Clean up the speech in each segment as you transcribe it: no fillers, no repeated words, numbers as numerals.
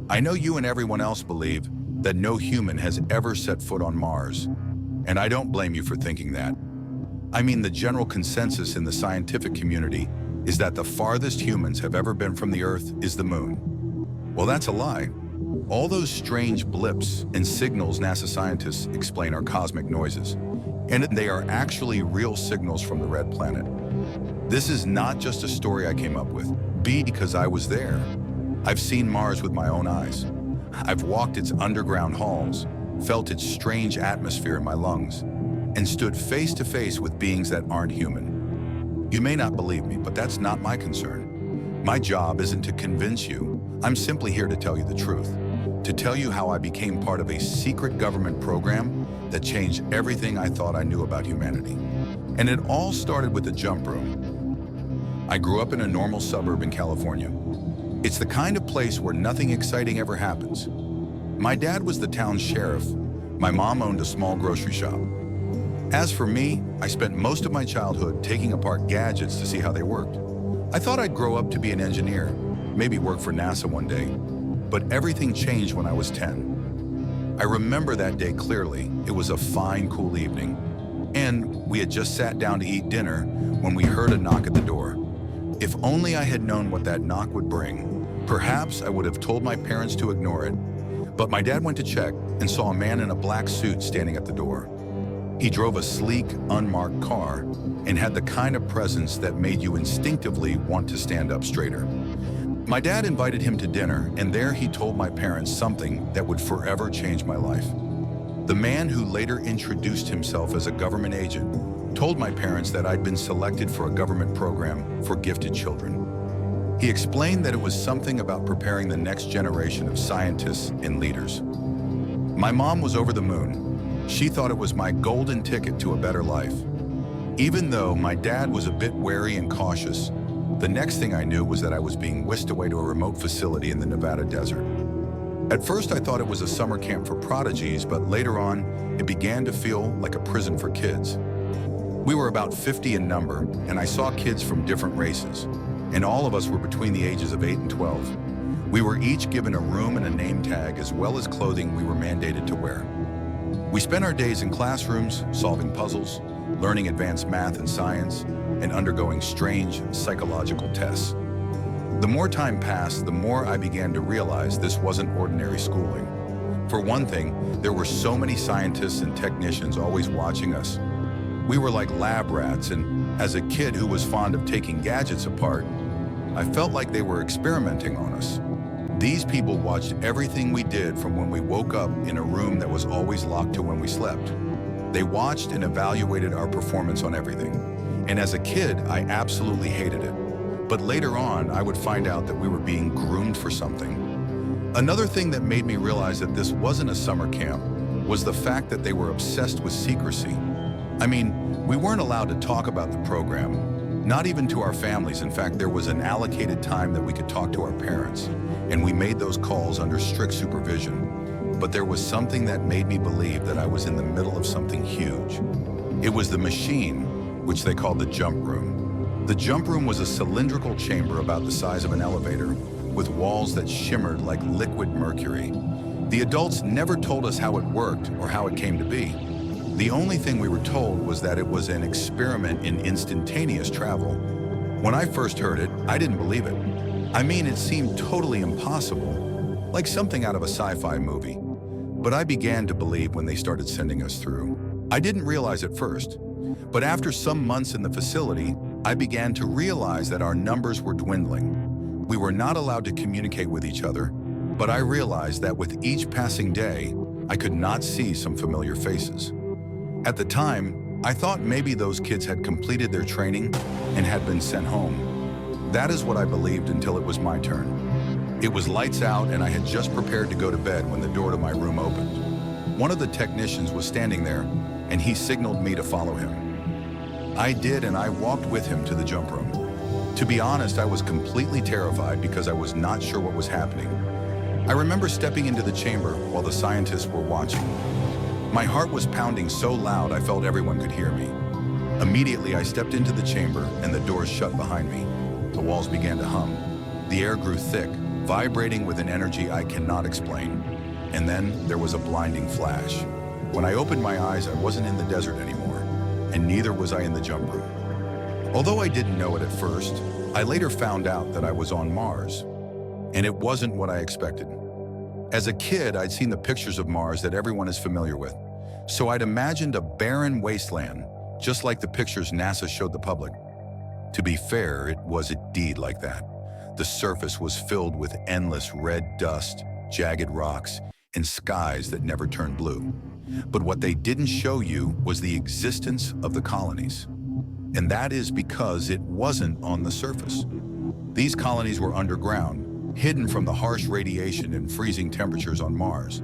I know you and everyone else believe that no human has ever set foot on Mars, and I don't blame you for thinking that. I mean, the general consensus in the scientific community is that the farthest humans have ever been from the Earth is the Moon. Well, that's a lie. All those strange blips and signals NASA scientists explain are cosmic noises, and they are actually real signals from the red planet. This is not just a story I came up with, because I was there. I've seen Mars with my own eyes. I've walked its underground halls, felt its strange atmosphere in my lungs, and stood face to face with beings that aren't human. You may not believe me, but that's not my concern. My job isn't to convince you. I'm simply here to tell you the truth, to tell you how I became part of a secret government program that changed everything I thought I knew about humanity. And it all started with the jump room. I grew up in a normal suburb in California. It's the kind of place where nothing exciting ever happens. My dad was the town sheriff. My mom owned a small grocery shop. As for me, I spent most of my childhood taking apart gadgets to see how they worked. I thought I'd grow up to be an engineer, maybe work for NASA one day. But everything changed when I was 10. I remember that day clearly. It was a fine, cool evening, and we had just sat down to eat dinner when we heard a knock at the door. If only I had known what that knock would bring. Perhaps I would have told my parents to ignore it, but my dad went to check and saw a man in a black suit standing at the door. He drove a sleek, unmarked car and had the kind of presence that made you instinctively want to stand up straighter. My dad invited him to dinner, and there he told my parents something that would forever change my life. The man, who later introduced himself as a government agent, told my parents that I'd been selected for a government program for gifted children. He explained that it was something about preparing the next generation of scientists and leaders. My mom was over the moon. She thought it was my golden ticket to a better life. Even though my dad was a bit wary and cautious, the next thing I knew was that I was being whisked away to a remote facility in the Nevada desert. At first, I thought it was a summer camp for prodigies, but later on, it began to feel like a prison for kids. We were about 50 in number, and I saw kids from different races, and all of us were between the ages of 8 and 12. We were each given a room and a name tag, as well as clothing we were mandated to wear. We spent our days in classrooms, solving puzzles, learning advanced math and science, and undergoing strange psychological tests. The more time passed, the more I began to realize this wasn't ordinary schooling. For one thing, there were so many scientists and technicians always watching us. We were like lab rats, and as a kid who was fond of taking gadgets apart, I felt like they were experimenting on us. These people watched everything we did, from when we woke up in a room that was always locked to when we slept. They watched and evaluated our performance on everything. And as a kid, I absolutely hated it. But later on, I would find out that we were being groomed for something. Another thing that made me realize that this wasn't a summer camp was the fact that they were obsessed with secrecy. I mean, we weren't allowed to talk about the program, not even to our families. In fact, there was an allocated time that we could talk to our parents, and we made those calls under strict supervision. But there was something that made me believe that I was in the middle of something huge. It was the machine, which they called the jump room. The jump room was a cylindrical chamber about the size of an elevator, with walls that shimmered like liquid mercury. The adults never told us how it worked or how it came to be. The only thing we were told was that it was an experiment in instantaneous travel. When I first heard it, I didn't believe it. I mean, it seemed totally impossible, like something out of a sci-fi movie. But I began to believe when they started sending us through. I didn't realize at first, but after some months in the facility, I began to realize that our numbers were dwindling. We were not allowed to communicate with each other, but I realized that with each passing day, I could not see some familiar faces. At the time, I thought maybe those kids had completed their training and had been sent home. That is what I believed until it was my turn. It was lights out, and I had just prepared to go to bed when the door to my room opened. One of the technicians was standing there, and he signaled me to follow him. I did, and I walked with him to the jump room. To be honest, I was completely terrified because I was not sure what was happening. I remember stepping into the chamber while the scientists were watching. My heart was pounding so loud I felt everyone could hear me. Immediately, I stepped into the chamber and the doors shut behind me. The walls began to hum. The air grew thick, vibrating with an energy I cannot explain. And then there was a blinding flash. When I opened my eyes, I wasn't in the desert anymore, and neither was I in the jump room. Although I didn't know it at first, I later found out that I was on Mars, and it wasn't what I expected. As a kid, I'd seen the pictures of Mars that everyone is familiar with, so I'd imagined a barren wasteland, just like the pictures NASA showed the public. To be fair, it was indeed like that. The surface was filled with endless red dust, jagged rocks, and skies that never turned blue. But what they didn't show you was the existence of the colonies. And that is because it wasn't on the surface. These colonies were underground, hidden from the harsh radiation and freezing temperatures on Mars.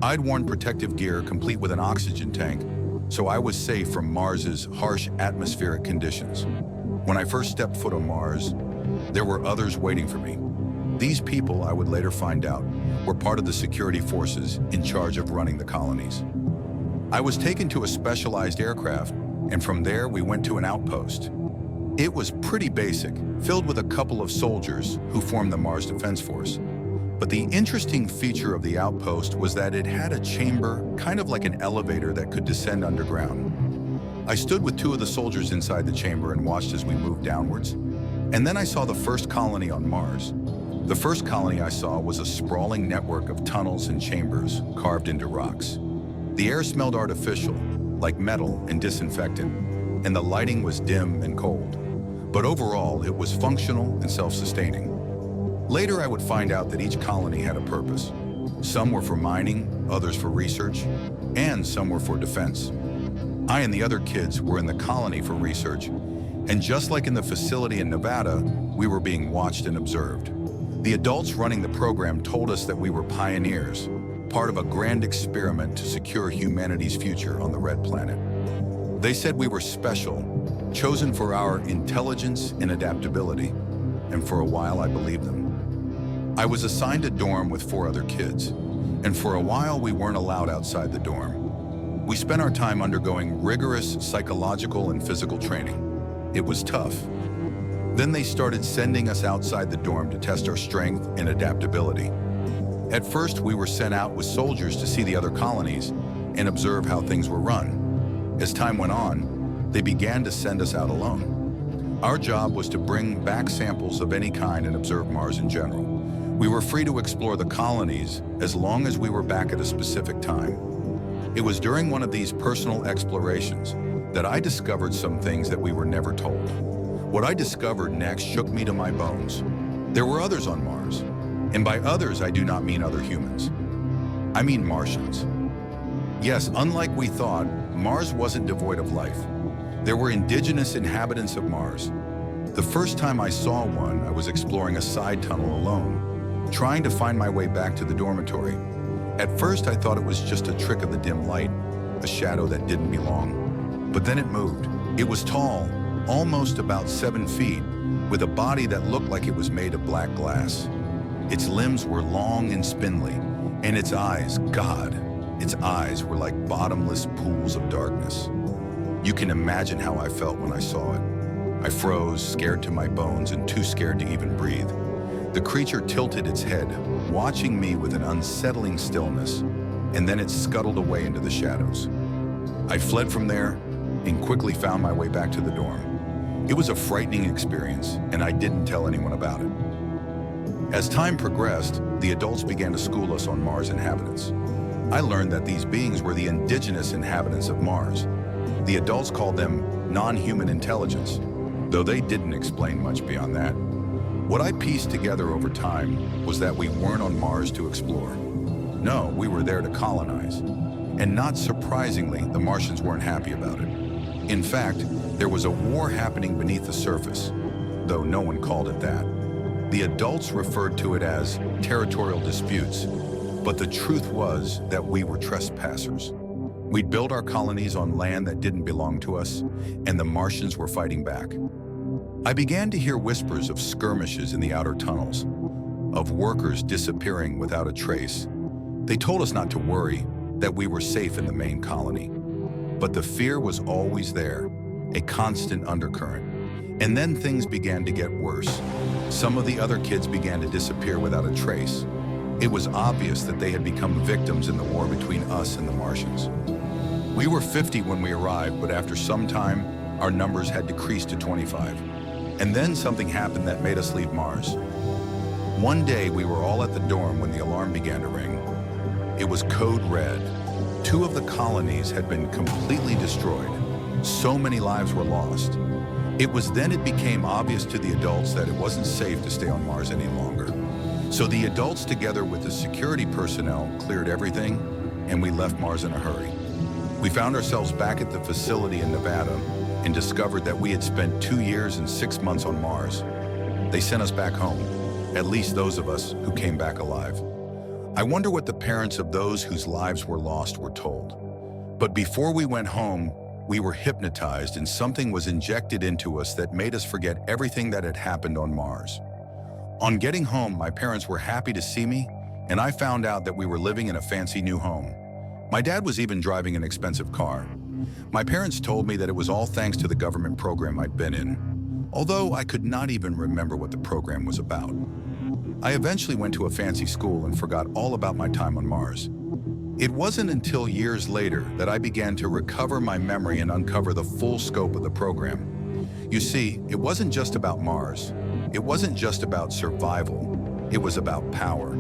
I'd worn protective gear complete with an oxygen tank, so I was safe from Mars's harsh atmospheric conditions. When I first stepped foot on Mars, there were others waiting for me. These people, I would later find out, were part of the security forces in charge of running the colonies. I was taken to a specialized aircraft, and from there we went to an outpost. It was pretty basic, filled with a couple of soldiers who formed the Mars Defense Force. But the interesting feature of the outpost was that it had a chamber, kind of like an elevator that could descend underground. I stood with two of the soldiers inside the chamber and watched as we moved downwards. And then I saw the first colony on Mars. The first colony I saw was a sprawling network of tunnels and chambers carved into rocks. The air smelled artificial, like metal and disinfectant, and the lighting was dim and cold. But overall, it was functional and self-sustaining. Later, I would find out that each colony had a purpose. Some were for mining, others for research, and some were for defense. I and the other kids were in the colony for research, and just like in the facility in Nevada, we were being watched and observed. The adults running the program told us that we were pioneers, part of a grand experiment to secure humanity's future on the Red Planet. They said we were special, chosen for our intelligence and adaptability, and for a while I believed them. I was assigned a dorm with 4 other kids, and for a while we weren't allowed outside the dorm. We spent our time undergoing rigorous psychological and physical training. It was tough. Then they started sending us outside the dorm to test our strength and adaptability. At first, we were sent out with soldiers to see the other colonies and observe how things were run. As time went on, they began to send us out alone. Our job was to bring back samples of any kind and observe Mars in general. We were free to explore the colonies as long as we were back at a specific time. It was during one of these personal explorations that I discovered some things that we were never told. What I discovered next shook me to my bones. There were others on Mars, and by others I do not mean other humans. I mean Martians. Yes, unlike we thought, Mars wasn't devoid of life. There were indigenous inhabitants of Mars. The first time I saw one, I was exploring a side tunnel alone, trying to find my way back to the dormitory. At first I thought it was just a trick of the dim light, a shadow that didn't belong. But then it moved. It was tall, almost about 7 feet, with a body that looked like it was made of black glass. Its limbs were long and spindly, and its eyes, God, its eyes were like bottomless pools of darkness. You can imagine how I felt when I saw it. I froze, scared to my bones and too scared to even breathe. The creature tilted its head, watching me with an unsettling stillness, and then it scuttled away into the shadows. I fled from there and quickly found my way back to the dorm. It was a frightening experience, and I didn't tell anyone about it. As time progressed, the adults began to school us on Mars inhabitants. I learned that these beings were the indigenous inhabitants of Mars. The adults called them non-human intelligence, though they didn't explain much beyond that. What I pieced together over time was that we weren't on Mars to explore. No, we were there to colonize. And not surprisingly, the Martians weren't happy about it. In fact, there was a war happening beneath the surface, though no one called it that. The adults referred to it as territorial disputes, but the truth was that we were trespassers. We'd built our colonies on land that didn't belong to us, and the Martians were fighting back. I began to hear whispers of skirmishes in the outer tunnels, of workers disappearing without a trace. They told us not to worry, that we were safe in the main colony. But the fear was always there, a constant undercurrent. And then things began to get worse. Some of the other kids began to disappear without a trace. It was obvious that they had become victims in the war between us and the Martians. We were 50 when we arrived, but after some time, our numbers had decreased to 25. And then something happened that made us leave Mars. One day, we were all at the dorm when the alarm began to ring. It was code red. 2 of the colonies had been completely destroyed. So many lives were lost. It was then it became obvious to the adults that it wasn't safe to stay on Mars any longer. So the adults, together with the security personnel, cleared everything, and we left Mars in a hurry. We found ourselves back at the facility in Nevada and discovered that we had spent 2 years and 6 months on Mars. They sent us back home, at least those of us who came back alive. I wonder what the parents of those whose lives were lost were told. But before we went home, we were hypnotized and something was injected into us that made us forget everything that had happened on Mars. On getting home, my parents were happy to see me, and I found out that we were living in a fancy new home. My dad was even driving an expensive car. My parents told me that it was all thanks to the government program I'd been in, although I could not even remember what the program was about. I eventually went to a fancy school and forgot all about my time on Mars. It wasn't until years later that I began to recover my memory and uncover the full scope of the program. You see, it wasn't just about Mars. It wasn't just about survival. It was about power.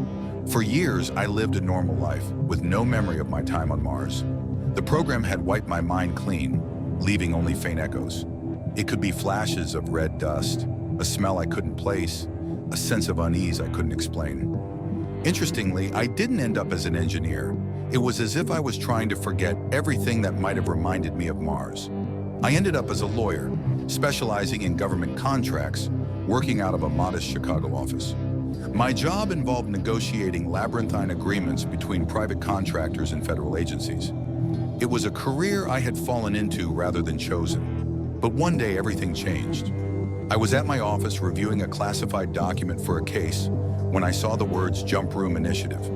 For years, I lived a normal life with no memory of my time on Mars. The program had wiped my mind clean, leaving only faint echoes. It could be flashes of red dust, a smell I couldn't place, a sense of unease I couldn't explain. Interestingly, I didn't end up as an engineer. It was as if I was trying to forget everything that might have reminded me of Mars. I ended up as a lawyer, specializing in government contracts, working out of a modest Chicago office. My job involved negotiating labyrinthine agreements between private contractors and federal agencies. It was a career I had fallen into rather than chosen. But one day everything changed. I was at my office reviewing a classified document for a case when I saw the words Jump Room Initiative.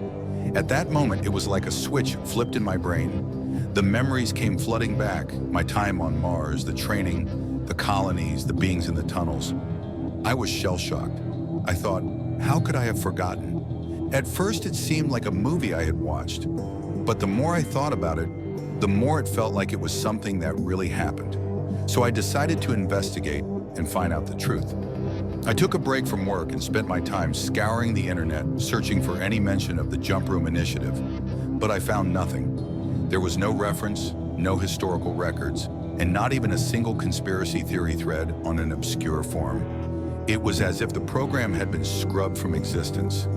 At that moment, it was like a switch flipped in my brain. The memories came flooding back, my time on Mars, the training, the colonies, the beings in the tunnels. I was shell-shocked. I thought, how could I have forgotten? At first, it seemed like a movie I had watched, but the more I thought about it, the more it felt like it was something that really happened. So I decided to investigate and find out the truth. I took a break from work and spent my time scouring the internet, searching for any mention of the Jump Room Initiative, but I found nothing. There was no reference, no historical records, and not even a single conspiracy theory thread on an obscure forum. It was as if the program had been scrubbed from existence.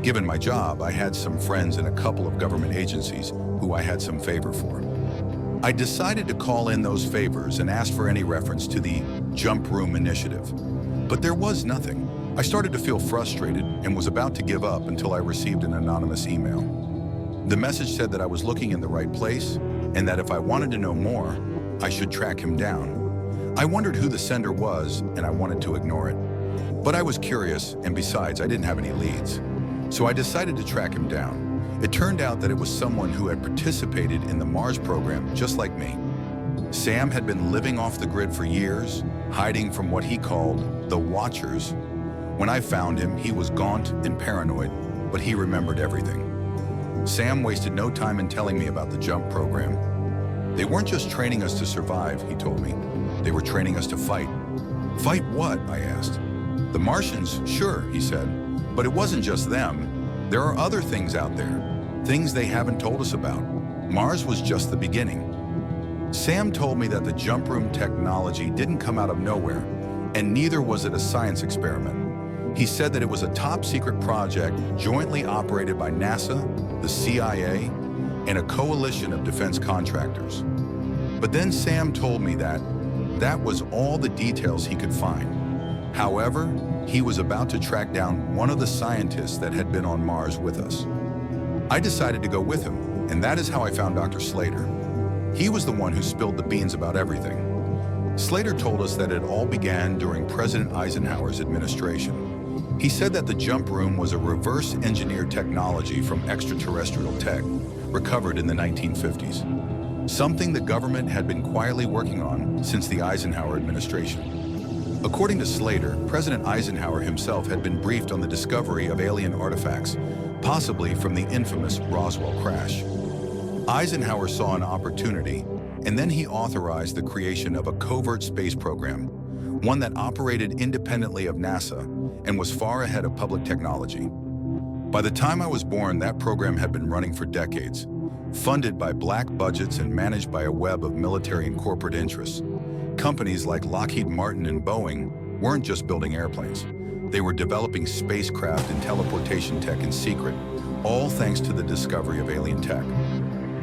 Given my job, I had some friends in a couple of government agencies who I had some favor for. I decided to call in those favors and ask for any reference to the Jump Room Initiative. But there was nothing. I started to feel frustrated and was about to give up until I received an anonymous email. The message said that I was looking in the right place and that if I wanted to know more, I should track him down. I wondered who the sender was and I wanted to ignore it. But I was curious, and besides, I didn't have any leads. So I decided to track him down. It turned out that it was someone who had participated in the Mars program just like me. Sam had been living off the grid for years, hiding from what he called the Watchers. When I found him, he was gaunt and paranoid, but he remembered everything. Sam wasted no time in telling me about the JUMP program. They weren't just training us to survive, he told me. They were training us to fight. Fight what? I asked. The Martians, sure, he said. But it wasn't just them. There are other things out there, things they haven't told us about. Mars was just the beginning. Sam told me that the jump room technology didn't come out of nowhere, and neither was it a science experiment. He said that it was a top-secret project jointly operated by NASA, the CIA, and a coalition of defense contractors. But then Sam told me that that was all the details he could find. However, he was about to track down one of the scientists that had been on Mars with us. I decided to go with him, and that is how I found Dr. Slater. He was the one who spilled the beans about everything. Slater told us that it all began during President Eisenhower's administration. He said that the jump room was a reverse-engineered technology from extraterrestrial tech, recovered in the 1950s. Something the government had been quietly working on since the Eisenhower administration. According to Slater, President Eisenhower himself had been briefed on the discovery of alien artifacts, possibly from the infamous Roswell crash. Eisenhower saw an opportunity, and then he authorized the creation of a covert space program, one that operated independently of NASA and was far ahead of public technology. By the time I was born, that program had been running for decades, funded by black budgets and managed by a web of military and corporate interests. Companies like Lockheed Martin and Boeing weren't just building airplanes. They were developing spacecraft and teleportation tech in secret, all thanks to the discovery of alien tech.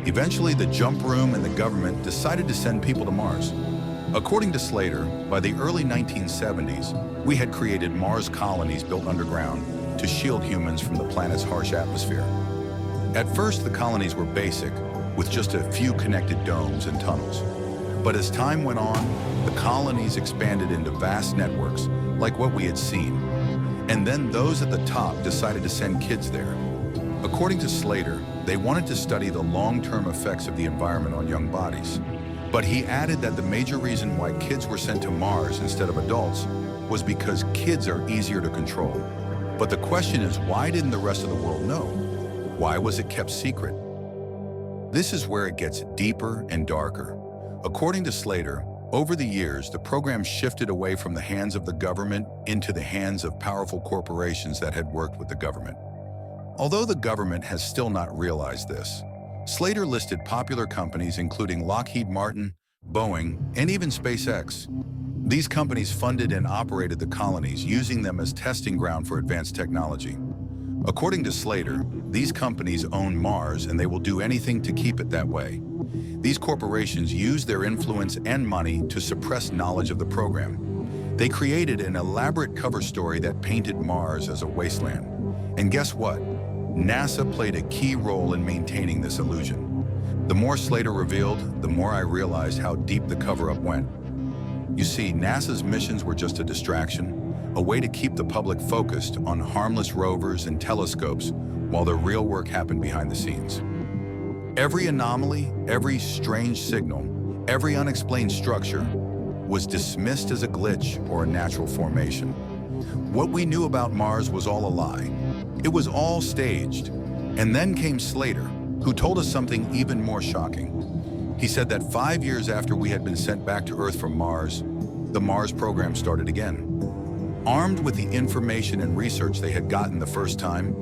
Eventually, the jump room and the government decided to send people to Mars. According to Slater, by the early 1970s, we had created Mars colonies built underground to shield humans from the planet's harsh atmosphere. At first, the colonies were basic, with just a few connected domes and tunnels. But as time went on, the colonies expanded into vast networks, like what we had seen. And then those at the top decided to send kids there. According to Slater, they wanted to study the long-term effects of the environment on young bodies. But he added that the major reason why kids were sent to Mars instead of adults was because kids are easier to control. But the question is, why didn't the rest of the world know? Why was it kept secret? This is where it gets deeper and darker. According to Slater, over the years, the program shifted away from the hands of the government into the hands of powerful corporations that had worked with the government. Although the government has still not realized this, Slater listed popular companies including Lockheed Martin, Boeing, and even SpaceX. These companies funded and operated the colonies, using them as testing ground for advanced technology. According to Slater, these companies own Mars and they will do anything to keep it that way. These corporations use their influence and money to suppress knowledge of the program. They created an elaborate cover story that painted Mars as a wasteland. And guess what? NASA played a key role in maintaining this illusion. The more Slater revealed, the more I realized how deep the cover-up went. You see, NASA's missions were just a distraction, a way to keep the public focused on harmless rovers and telescopes while the real work happened behind the scenes. Every anomaly, every strange signal, every unexplained structure was dismissed as a glitch or a natural formation. What we knew about Mars was all a lie. It was all staged. And then came Slater, who told us something even more shocking. He said that 5 years after we had been sent back to Earth from Mars, the Mars program started again. Armed with the information and research they had gotten the first time,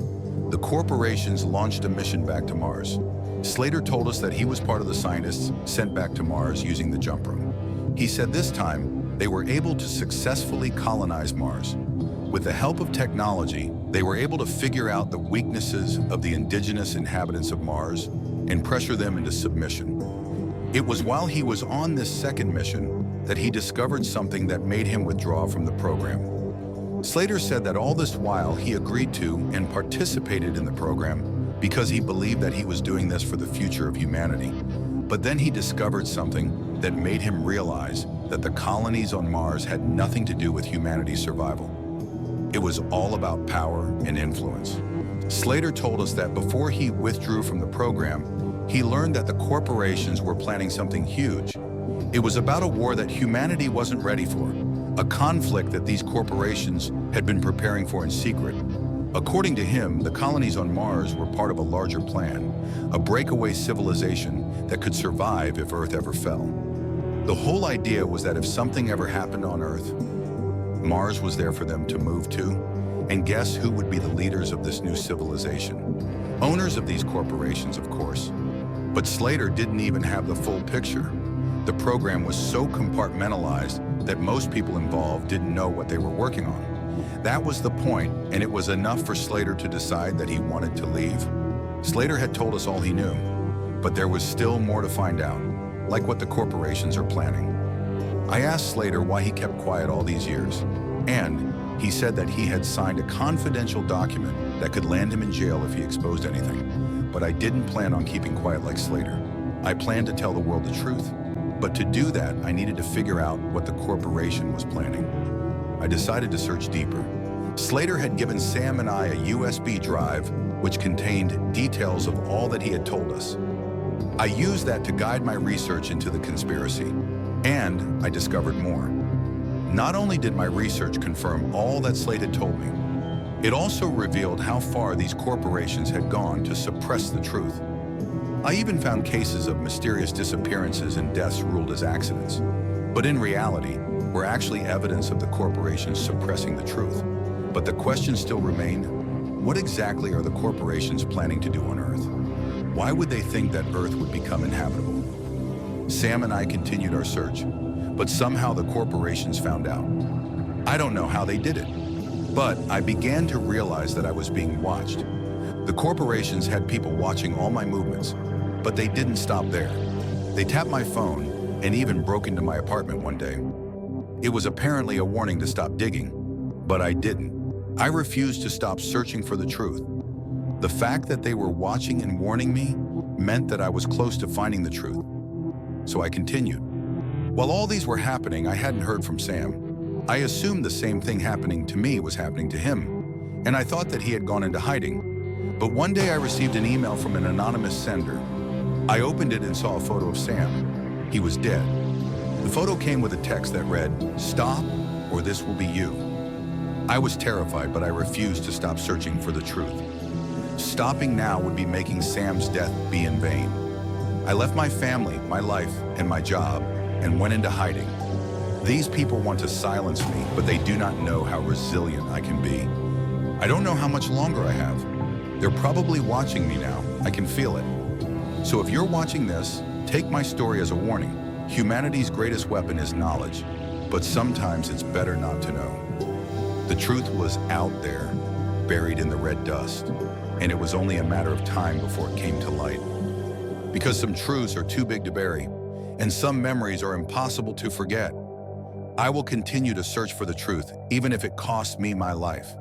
the corporations launched a mission back to Mars. Slater told us that he was part of the scientists sent back to Mars using the jump room. He said this time, they were able to successfully colonize Mars. With the help of technology, they were able to figure out the weaknesses of the indigenous inhabitants of Mars and pressure them into submission. It was while he was on this second mission that he discovered something that made him withdraw from the program. Slater said that all this while he agreed to and participated in the program because he believed that he was doing this for the future of humanity. But then he discovered something that made him realize that the colonies on Mars had nothing to do with humanity's survival. It was all about power and influence. Slater told us that before he withdrew from the program, he learned that the corporations were planning something huge. It was about a war that humanity wasn't ready for, a conflict that these corporations had been preparing for in secret. According to him, the colonies on Mars were part of a larger plan, a breakaway civilization that could survive if Earth ever fell. The whole idea was that if something ever happened on Earth, Mars was there for them to move to, and guess who would be the leaders of this new civilization? Owners of these corporations, of course. But Slater didn't even have the full picture. The program was so compartmentalized that most people involved didn't know what they were working on. That was the point, and it was enough for Slater to decide that he wanted to leave. Slater had told us all he knew, but there was still more to find out, like what the corporations are planning. I asked Slater why he kept quiet all these years, and he said that he had signed a confidential document that could land him in jail if he exposed anything. But I didn't plan on keeping quiet like Slater. I planned to tell the world the truth. But to do that, I needed to figure out what the corporation was planning. I decided to search deeper. Slater had given Sam and I a USB drive which contained details of all that he had told us. I used that to guide my research into the conspiracy, and I discovered more. Not only did my research confirm all that Slate had told me, it also revealed how far these corporations had gone to suppress the truth. I even found cases of mysterious disappearances and deaths ruled as accidents, but in reality, were actually evidence of the corporations suppressing the truth. But the question still remained, what exactly are the corporations planning to do on Earth? Why would they think that Earth would become inhabitable? Sam and I continued our search, but somehow the corporations found out. I don't know how they did it, but I began to realize that I was being watched. The corporations had people watching all my movements, but they didn't stop there. They tapped my phone and even broke into my apartment one day. It was apparently a warning to stop digging, but I didn't. I refused to stop searching for the truth. The fact that they were watching and warning me meant that I was close to finding the truth. So I continued. While all these were happening, I hadn't heard from Sam. I assumed the same thing happening to me was happening to him, and I thought that he had gone into hiding. But one day I received an email from an anonymous sender. I opened it and saw a photo of Sam. He was dead. The photo came with a text that read, "Stop, or this will be you." I was terrified, but I refused to stop searching for the truth. Stopping now would be making Sam's death be in vain. I left my family, my life, and my job, and went into hiding. These people want to silence me, but they do not know how resilient I can be. I don't know how much longer I have. They're probably watching me now. I can feel it. So if you're watching this, take my story as a warning. Humanity's greatest weapon is knowledge, but sometimes it's better not to know. The truth was out there, buried in the red dust, and it was only a matter of time before it came to light. Because some truths are too big to bury, and some memories are impossible to forget. I will continue to search for the truth, even if it costs me my life.